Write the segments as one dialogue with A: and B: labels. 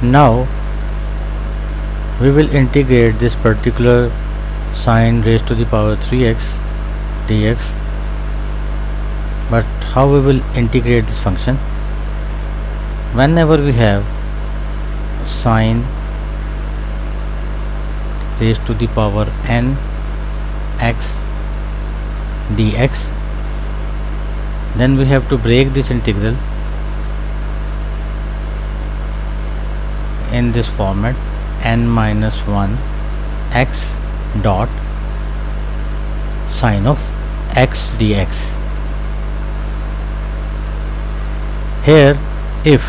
A: Now we will integrate this particular sine raised to the power 3x dx. But how we will integrate this function? Whenever we have sine raised to the power n x dx, then we have to break this integral in this format: n minus 1 x dot sine of x dx. Here, if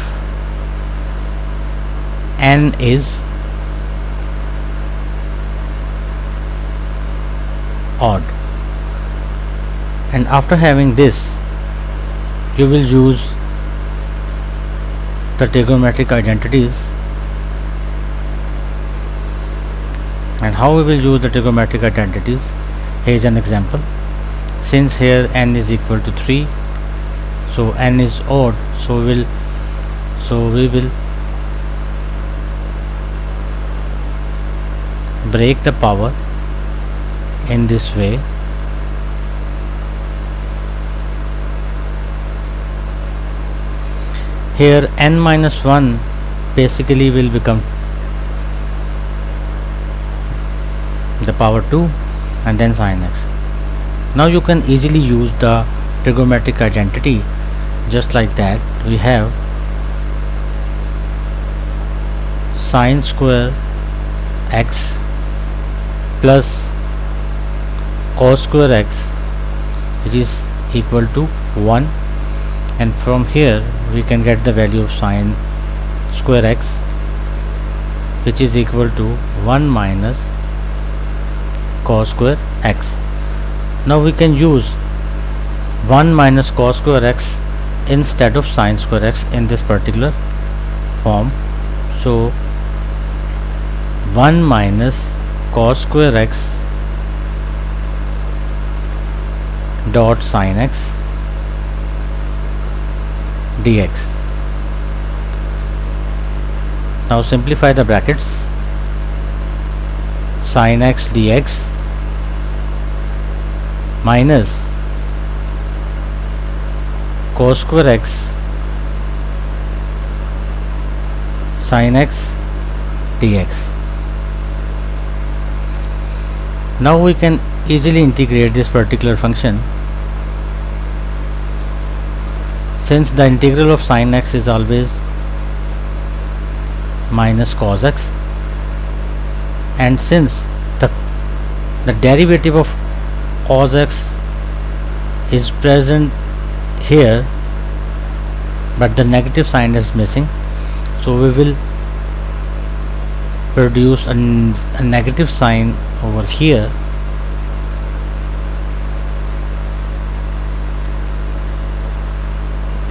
A: n is odd, and after having this, you will use the trigonometric identities. And how we will use the trigonometric identities? Here is an example. Since here n is equal to 3, so n is odd, so we will break the power in this way. Here n minus 1 basically will become the power 2 and then sine x. Now you can easily use the trigonometric identity just like that. We have sine square x plus cos square x, which is equal to 1, and from here we can get the value of sine square x, which is equal to 1 minus cos square x. Now we can use 1 minus cos square x instead of sine square x in this particular form. So 1 minus cos square x dot sine x dx. Now simplify the brackets. Sine x dx minus cos square x sine x dx. Now we can easily integrate this particular function, since the integral of sine x is always minus cos x, and since the derivative of cos x is present here but the negative sign is missing, so we will produce a negative sign over here,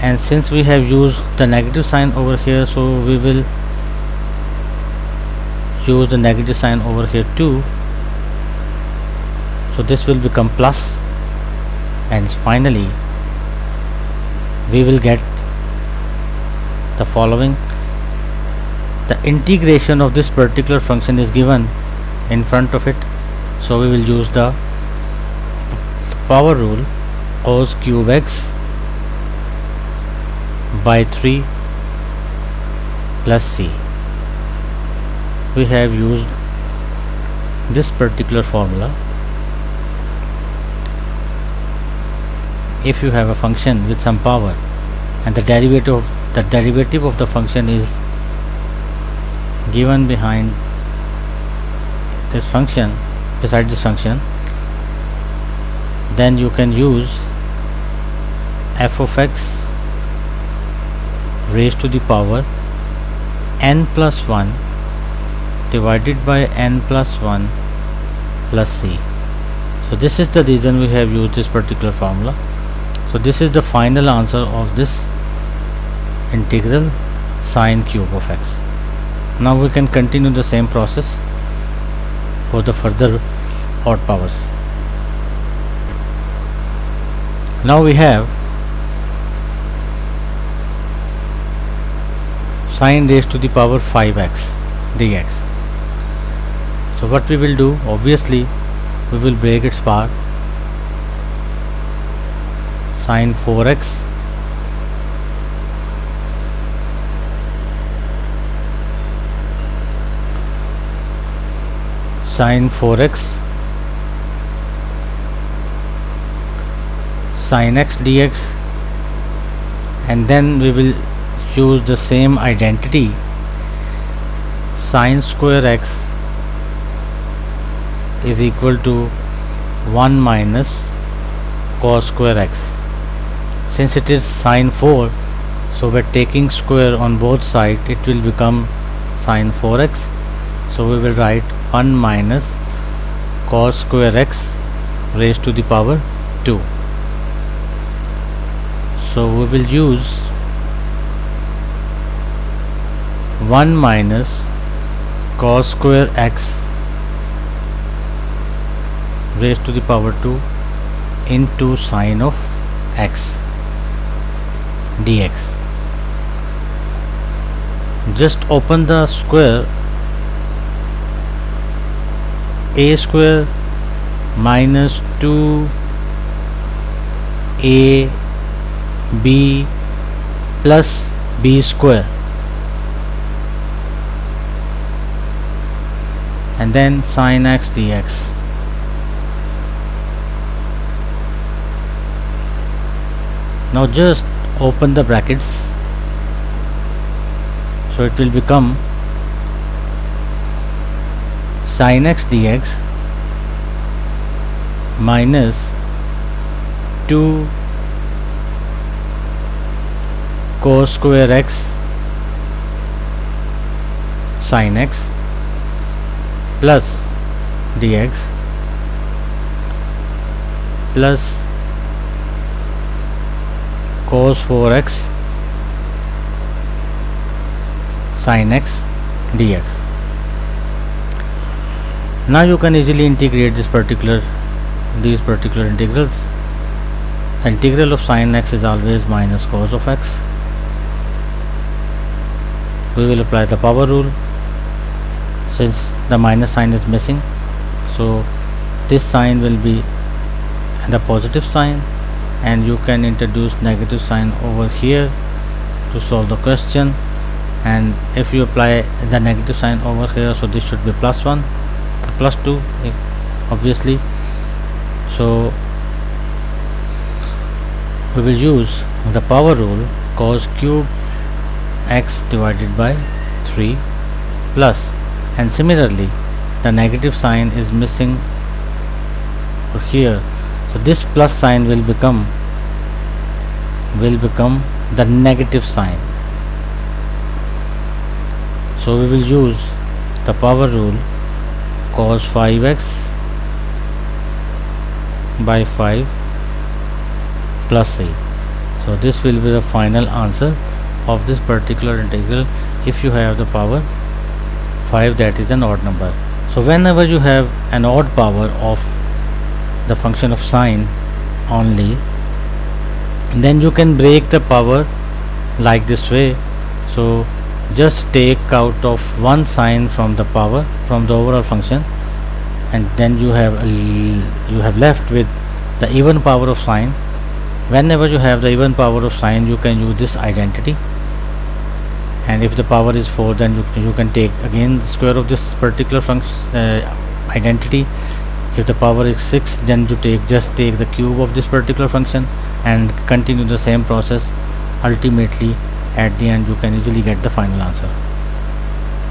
A: and since we have used the negative sign over here, so we will use the negative sign over here too. So this will become plus, and finally we will get the following. The integration of this particular function is given in front of it, so we will use the power rule: cos cube x by 3 plus c. We have used this particular formula. If you have a function with some power and the derivative of the function is given behind this function, beside this function, then you can use f of x raised to the power n plus 1 divided by n plus 1 plus c. So this is the reason we have used this particular formula. So this is the final answer of this integral sine cube of x. Now we can continue the same process for the further odd powers. Now we have sine raised to the power 5x dx. So what we will do, obviously we will break its part. Sine 4x sine 4x sin x dx, and then we will use the same identity, sine square x is equal to 1 minus cos square x. Since it is sine 4, so by taking square on both sides it will become sine 4x. So we will write 1 minus cos square x raised to the power 2. So we will use 1 minus cos square x raised to the power 2 into sine of x dx. Just open the square. A square minus 2ab plus b square, and then sin x dx. Now just open the brackets, so it will become sin x dx minus 2 cos square x sin x plus dx plus cos 4x sin x dx. Now you can easily integrate these particular integrals. The integral of sin x is always minus cos of x. We will apply the power rule. Since the minus sign is missing, so this sign will be the positive sign, and you can introduce negative sign over here to solve the question. And if you apply the negative sign over here, so this should be plus 1, plus 2 obviously. So we will use the power rule, cos cube x divided by 3 plus, and similarly the negative sign is missing over here, so this plus sign will become the negative sign. So we will use the power rule, cos 5x by 5 plus 8. So this will be the final answer of this particular integral if you have the power 5, that is an odd number. So whenever you have an odd power of the function of sine only, then you can break the power like this way. So just take out of one sign from the power, from the overall function, and then you have left with the even power of sine. Whenever you have the even power of sine, you can use this identity, and if the power is 4, then you can take again the square of this particular function identity. If the power is 6, then you just take the cube of this particular function and continue the same process. Ultimately at the end you can easily get the final answer.